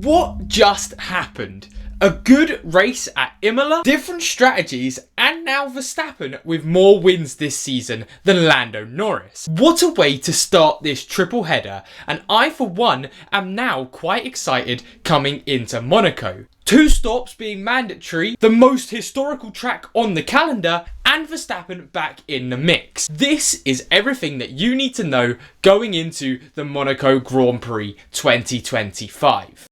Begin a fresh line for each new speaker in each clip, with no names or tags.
What just happened? A good race at Imola, different strategies, and now Verstappen with more wins this season than Lando Norris. What a way to start this triple header, and I for one am now quite excited coming into Monaco. 2 stops being mandatory, the most historical track on the calendar, and Verstappen back in the mix. This is everything that you need to know going into the Monaco Grand Prix 2025.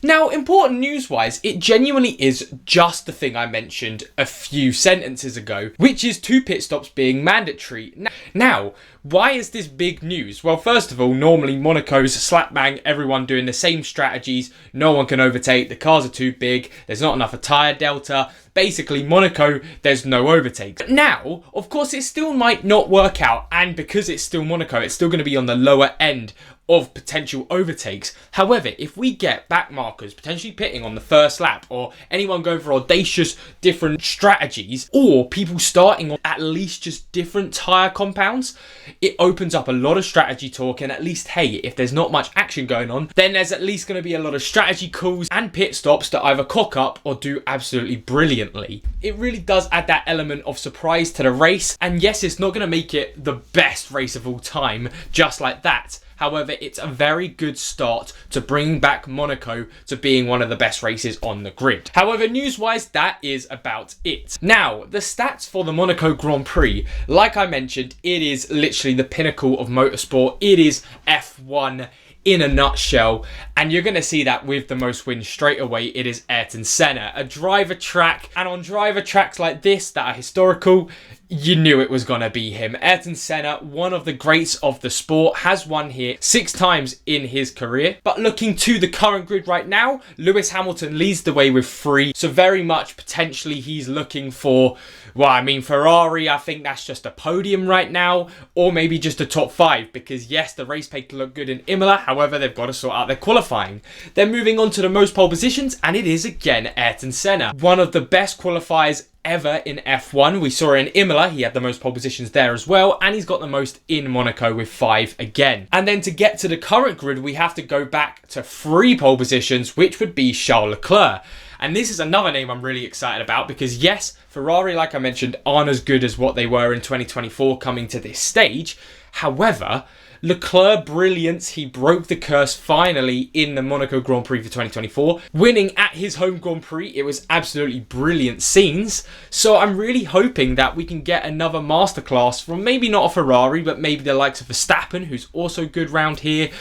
Now, important news-wise, it genuinely is just the thing I mentioned a few sentences ago, which is 2 pit stops being mandatory. Now, why is this big news? Well, first of all, normally Monaco's slap bang, everyone doing the same strategies, no one can overtake, the cars are too big, there's not enough of tyre delta. Basically, Monaco, there's no overtakes. But now, of course, it still might not work out, and because it's still Monaco, it's still going to be on the lower end of potential overtakes. However, if we get back markers potentially pitting on the first lap, or anyone going for audacious different strategies, or people starting on at least just different tyre compounds, it opens up a lot of strategy talk. And at least, hey, if there's not much action going on, then there's at least going to be a lot of strategy calls and pit stops that either cock up or do absolutely brilliantly. It really does add that element of surprise to the race. And yes, it's not going to make it the best race of all time just like that. However, it's a very good start to bringing back Monaco to being one of the best races on the grid. However, news-wise, that is about it. Now, the stats for the Monaco Grand Prix, like I mentioned, it is literally the pinnacle of motorsport. It is F1 in a nutshell, and you're going to see that with the most wins straight away. It is Ayrton Senna, a driver track, and on driver tracks like this that are historical, you knew it was going to be him. Ayrton Senna, one of the greats of the sport, has won here 6 times in his career. But looking to the current grid right now, Lewis Hamilton leads the way with 3. So very much potentially he's looking for, well, I mean, Ferrari, I think that's just a podium right now, or maybe just a top 5, because yes, the race pace look good in Imola. However, they've got to sort out their qualifying. Then moving on to the most pole positions, and it is again Ayrton Senna, one of the best qualifiers ever in F1. We saw in Imola, he had the most pole positions there as well, and he's got the most in Monaco with 5 again. And then to get to the current grid, we have to go back to 3 pole positions, which would be Charles Leclerc. And this is another name I'm really excited about because yes, Ferrari, like I mentioned, aren't as good as what they were in 2024 coming to this stage. However, Leclerc brilliance, he broke the curse finally in the Monaco Grand Prix for 2024, winning at his home Grand Prix. It was absolutely brilliant scenes. So I'm really hoping that we can get another masterclass from maybe not a Ferrari, but maybe the likes of Verstappen, who's also good round here.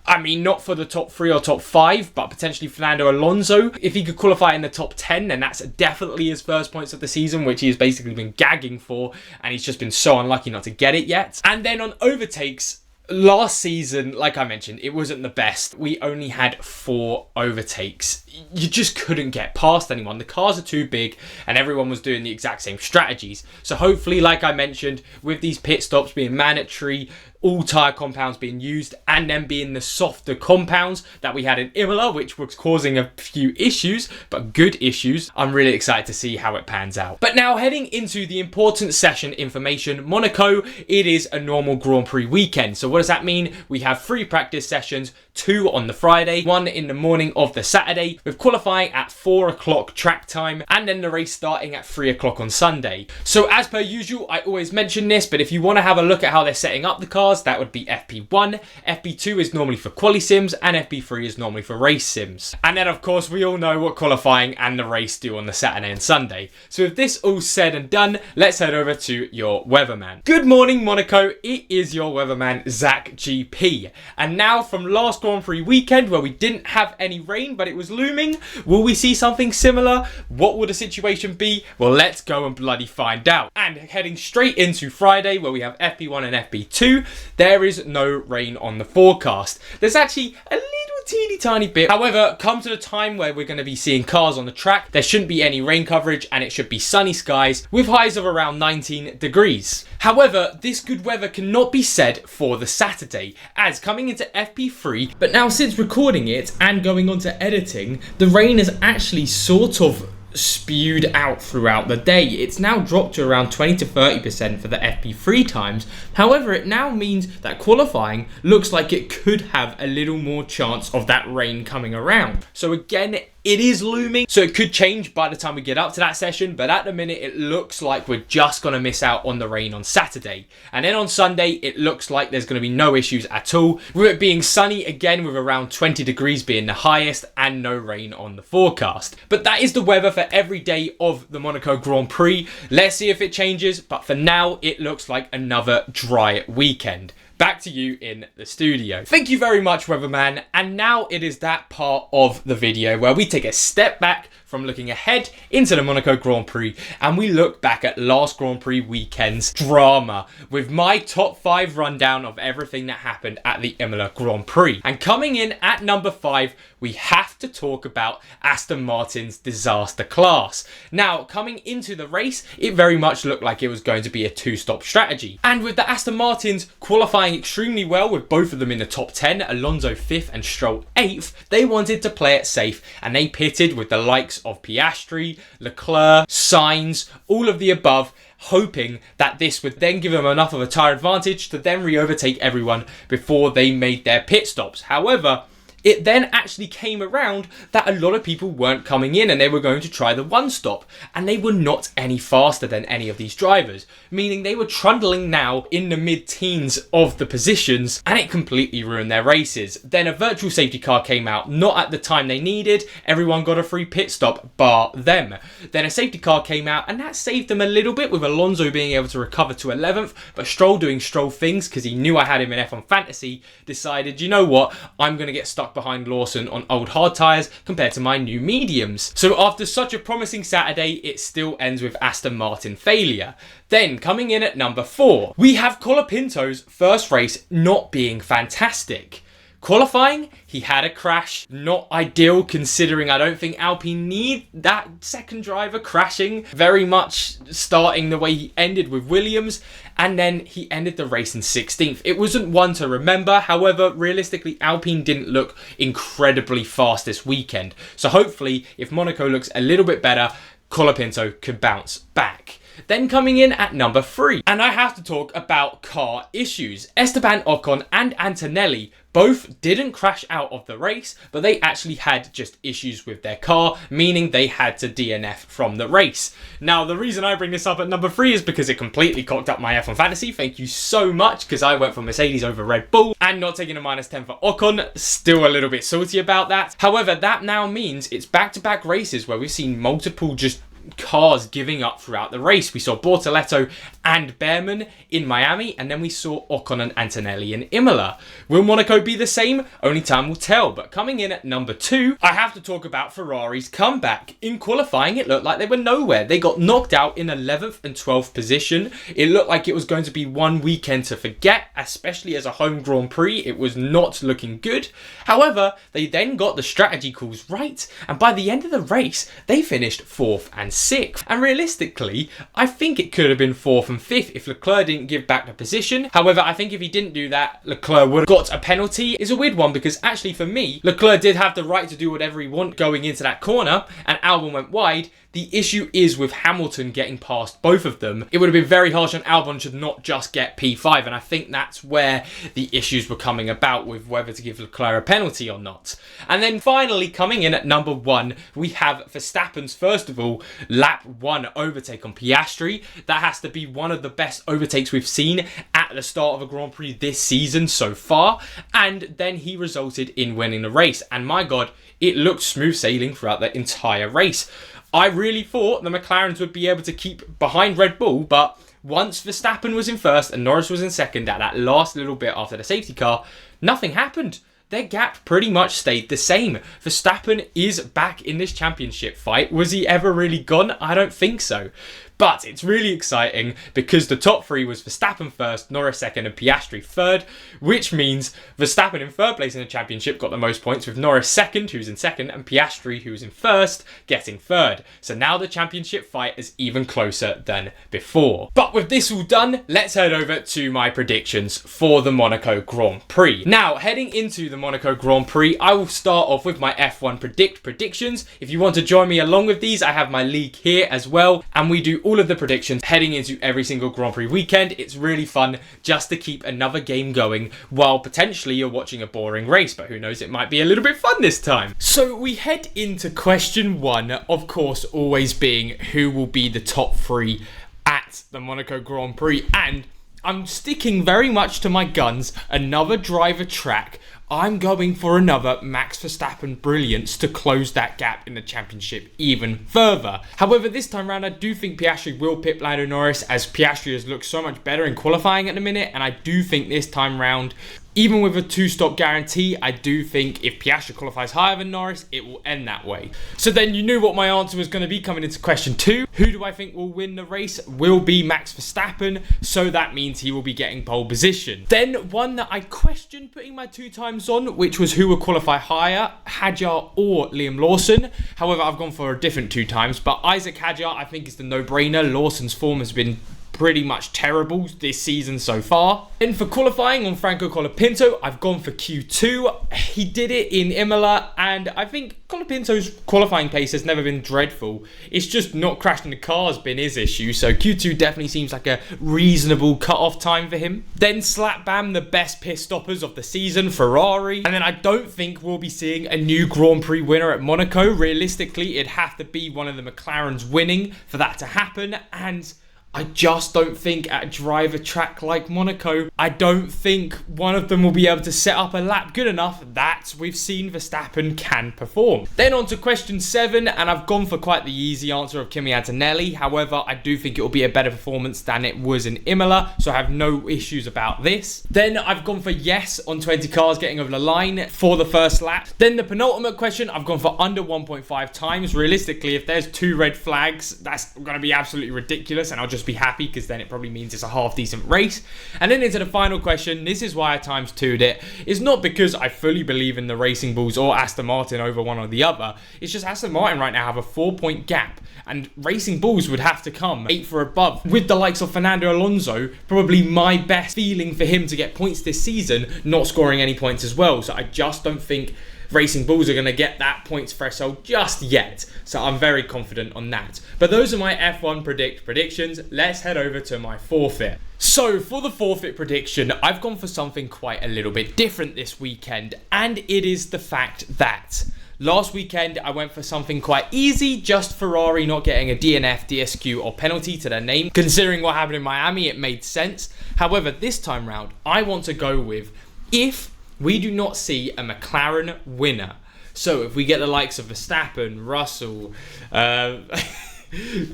I mean, not for the top 3 or top 5, but potentially Fernando Alonso. If he could qualify in the top 10, then that's definitely his first points of the season, which he has basically been gagging for, and he's just been so unlucky not to get it yet. And then on overtakes, last season, like I mentioned, it wasn't the best. We only had 4 overtakes. You just couldn't get past anyone. The cars are too big and everyone was doing the exact same strategies. So hopefully, like I mentioned, with these pit stops being mandatory, all tyre compounds being used, and then being the softer compounds that we had in Imola, which was causing a few issues, but good issues. I'm really excited to see how it pans out. But now heading into the important session information, Monaco, it is a normal Grand Prix weekend. So what does that mean? We have 3 practice sessions, 2 on the Friday, 1 in the morning of the Saturday, with qualifying at 4 o'clock track time, and then the race starting at 3 o'clock on Sunday. So as per usual, I always mention this, but if you want to have a look at how they're setting up the cars, that would be FP1, FP2 is normally for quali sims, and FP3 is normally for race sims. And then of course we all know what qualifying and the race do on the Saturday and Sunday. So with this all said and done, let's head over to your weatherman. Good morning Monaco, it is your weatherman Zach GP. And now from last Grand Prix weekend where we didn't have any rain but it was looming, will we see something similar? What will the situation be? Well, let's go and bloody find out. And heading straight into Friday where we have FP1 and FP2, there is no rain on the forecast. There's actually a little teeny tiny bit. However, come to the time where we're going to be seeing cars on the track, there shouldn't be any rain coverage and it should be sunny skies with highs of around 19 degrees. However, this good weather cannot be said for the Saturday, as coming into FP3, but now since recording it and going on to editing, the rain has actually sort of spewed out throughout the day. It's now dropped to around 20 to 30% for the FP3 times. However, it now means that qualifying looks like it could have a little more chance of that rain coming around. So again, it is looming, so it could change by the time we get up to that session, but at the minute it looks like we're just going to miss out on the rain on Saturday. And then on Sunday, it looks like there's going to be no issues at all, with it being sunny again with around 20 degrees being the highest and no rain on the forecast. But that is the weather for every day of the Monaco Grand Prix. Let's see if it changes, but for now, it looks like another dry weekend. Back to you in the studio. Thank you very much, Weatherman. And now it is that part of the video where we take a step back from looking ahead into the Monaco Grand Prix and we look back at last Grand Prix weekend's drama with my top 5 rundown of everything that happened at the Imola Grand Prix. And coming in at number 5, we have to talk about Aston Martin's disaster class. Now, coming into the race, it very much looked like it was going to be a 2-stop strategy. And with the Aston Martins qualifying extremely well with both of them in the top 10, Alonso 5th and Stroll 8th, they wanted to play it safe and they pitted with the likes of Piastri, Leclerc, Sainz, all of the above, hoping that this would then give them enough of a tyre advantage to then re-overtake everyone before they made their pit stops. However, it then actually came around that a lot of people weren't coming in and they were going to try the 1-stop, and they were not any faster than any of these drivers, meaning they were trundling now in the mid-teens of the positions, and it completely ruined their races. Then a virtual safety car came out, not at the time they needed. Everyone got a free pit stop bar them. Then a safety car came out and that saved them a little bit, with Alonso being able to recover to 11th, but Stroll doing Stroll things because he knew I had him in F1 Fantasy, decided, you know what, I'm going to get stuck behind Lawson on old hard tyres compared to my new mediums. So after such a promising Saturday, it still ends with Aston Martin failure. Then coming in at number 4, we have Colapinto's first race not being fantastic. Qualifying, he had a crash. Not ideal considering I don't think Alpine need that second driver crashing. Very much starting the way he ended with Williams. And then he ended the race in 16th. It wasn't one to remember. However, realistically, Alpine didn't look incredibly fast this weekend. So hopefully, if Monaco looks a little bit better, Colapinto can bounce back. Then coming in at number 3, and I have to talk about car issues. Esteban Ocon and Antonelli both didn't crash out of the race, but they actually had just issues with their car, meaning they had to DNF from the race. Now, the reason I bring this up at number 3 is because it completely cocked up my F1 Fantasy. Thank you so much, because I went for Mercedes over Red Bull, and not taking a -10 for Ocon. Still a little bit salty about that. However, that now means it's back-to-back races where we've seen multiple just cars giving up throughout the race. We saw Bortoletto and Behrman in Miami, and then we saw Ocon and Antonelli in Imola. Will Monaco be the same? Only time will tell. But coming in at number 2, I have to talk about Ferrari's comeback. In qualifying, it looked like they were nowhere. They got knocked out in 11th and 12th position. It looked like it was going to be one weekend to forget, especially as a home Grand Prix. It was not looking good. However, they then got the strategy calls right, and by the end of the race, they finished 4th and 6th. And realistically, I think it could have been 4th and 5th if Leclerc didn't give back the position. However, I think if he didn't do that, Leclerc would have got a penalty. It's a weird one because actually for me, Leclerc did have the right to do whatever he wanted going into that corner, and Albon went wide. The issue is with Hamilton getting past both of them. It would have been very harsh on Albon to not just get P5, and I think that's where the issues were coming about with whether to give Leclerc a penalty or not. And then finally, coming in at number 1, we have Verstappen's, first of all, lap 1 overtake on Piastri. That has to be one of the best overtakes we've seen at the start of a Grand Prix this season so far, and then he resulted in winning the race. And my God, it looked smooth sailing throughout the entire race. I really thought the McLarens would be able to keep behind Red Bull, but once Verstappen was in first and Norris was in second at that last little bit after the safety car, nothing happened. Their gap pretty much stayed the same. Verstappen is back in this championship fight. Was he ever really gone? I don't think so. But it's really exciting because the top three was Verstappen first, Norris second and Piastri third, which means Verstappen in third place in the championship got the most points, with Norris second, who's in second, and Piastri, who's in first, getting third. So now the championship fight is even closer than before. But with this all done, let's head over to my predictions for the Monaco Grand Prix. Now, heading into the Monaco Grand Prix, I will start off with my F1 predictions. If you want to join me along with these, I have my league here as well, and we do all of the predictions heading into every single Grand Prix weekend. It's really fun just to keep another game going while potentially you're watching a boring race, but who knows, it might be a little bit fun this time. So we head into question one, of course, always being who will be the top three at the Monaco Grand Prix, and I'm sticking very much to my guns. Another driver track. I'm going for another Max Verstappen brilliance to close that gap in the championship even further. However, this time round, I do think Piastri will pit Lando Norris, as Piastri has looked so much better in qualifying at the minute, and I do think this time round, even with a two-stop guarantee, I do think if Piastri qualifies higher than Norris, it will end that way. So then you knew what my answer was going to be coming into question two. Who do I think will win the race? Will be Max Verstappen, so that means he will be getting pole position. Then one that I questioned putting my 2 times on, which was who would qualify higher, Hadjar or Liam Lawson. However, I've gone for a different 2 times, but Isaac Hadjar I think is the no-brainer. Lawson's form has been pretty much terrible this season so far. And for qualifying on Franco Colapinto, I've gone for Q2. He did it in Imola, and I think Colapinto's qualifying pace has never been dreadful. It's just not crashing the car has been his issue, so Q2 definitely seems like a reasonable cut-off time for him. Then slap bam, the best pit stoppers of the season, Ferrari. And then I don't think we'll be seeing a new Grand Prix winner at Monaco. Realistically, it'd have to be one of the McLarens winning for that to happen, and I just don't think at a driver track like Monaco, I don't think one of them will be able to set up a lap good enough that we've seen Verstappen can perform. Then on to question 7, and I've gone for quite the easy answer of Kimi Antonelli. However, I do think it will be a better performance than it was in Imola, so I have no issues about this. Then I've gone for yes on 20 cars getting over the line for the first lap. Then the penultimate question, I've gone for under 1.5 times. Realistically, if there's 2 red flags, that's going to be absolutely ridiculous, and I'll just be happy because then it probably means it's a half decent race. And then into the final question, this is why I times 2'd it. It's not because I fully believe in the Racing Bulls or Aston Martin over one or the other. It's just Aston Martin right now have a 4-point gap, and Racing Bulls would have to come 8 for above. With the likes of Fernando Alonso, probably my best feeling for him to get points this season, not scoring any points as well. So I just don't think Racing Bulls are going to get that points threshold just yet. So I'm very confident on that. But those are my F1 predictions. Let's head over to my forfeit. So for the forfeit prediction, I've gone for something quite a little bit different this weekend. And it is the fact that last weekend, I went for something quite easy, just Ferrari not getting a DNF, DSQ or penalty to their name. Considering what happened in Miami, it made sense. However, this time round, I want to go with if we do not see a McLaren winner. So if we get the likes of Verstappen, Russell,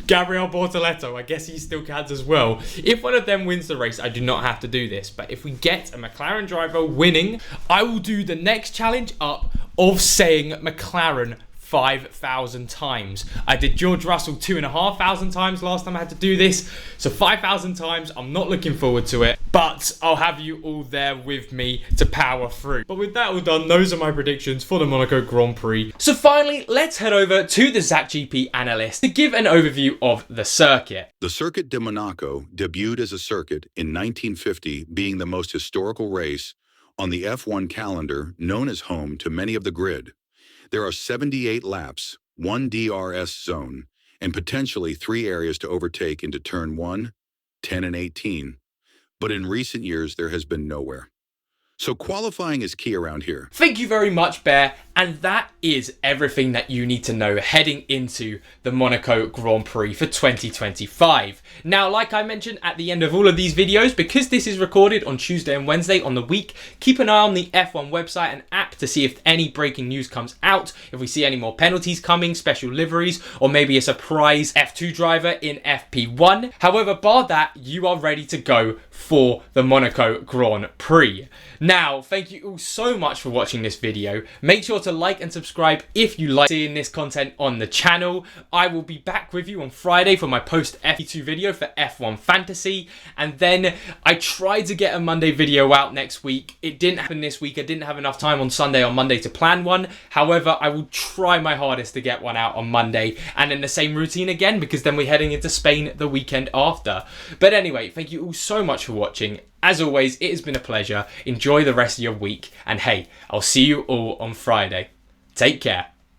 Gabriel Bortoleto, I guess he still counts as well. If one of them wins the race, I do not have to do this. But if we get a McLaren driver winning, I will do the next challenge up of saying McLaren 5,000 times. I did George Russell 2,500 times last time I had to do this, so 5,000 times. I'm not looking forward to it, but I'll have you all there with me to power through. But with that all done, those are my predictions for the Monaco Grand Prix. So finally, let's head over to the ZachGP analyst to give an overview of the circuit.
The Circuit de Monaco debuted as a circuit in 1950, being the most historical race on the F1 calendar, known as home to many of the grid. There are 78 laps, 1 DRS zone, and potentially 3 areas to overtake into turn 1, 10, and 18. But in recent years, there has been nowhere. So qualifying is key around here.
Thank you very much, Bear. And that is everything that you need to know heading into the Monaco Grand Prix for 2025. Now, like I mentioned at the end of all of these videos, because this is recorded on Tuesday and Wednesday on the week, keep an eye on the F1 website and app to see if any breaking news comes out, if we see any more penalties coming, special liveries, or maybe a surprise F2 driver in FP1. However, bar that, you are ready to go for the Monaco Grand Prix. Now, thank you all so much for watching this video. Make sure to like and subscribe if you like seeing this content on the channel. I will be back with you on Friday for my post F2 video for F1 Fantasy, and then I tried to get a Monday video out next week. It didn't happen this week. I didn't have enough time on Sunday or Monday to plan one. However, I will try my hardest to get one out on Monday and in the same routine again, because then we're heading into Spain the weekend after. But anyway, thank you all so much for watching. As always, it has been a pleasure. Enjoy the rest of your week, and hey, I'll see you all on Friday. Take care.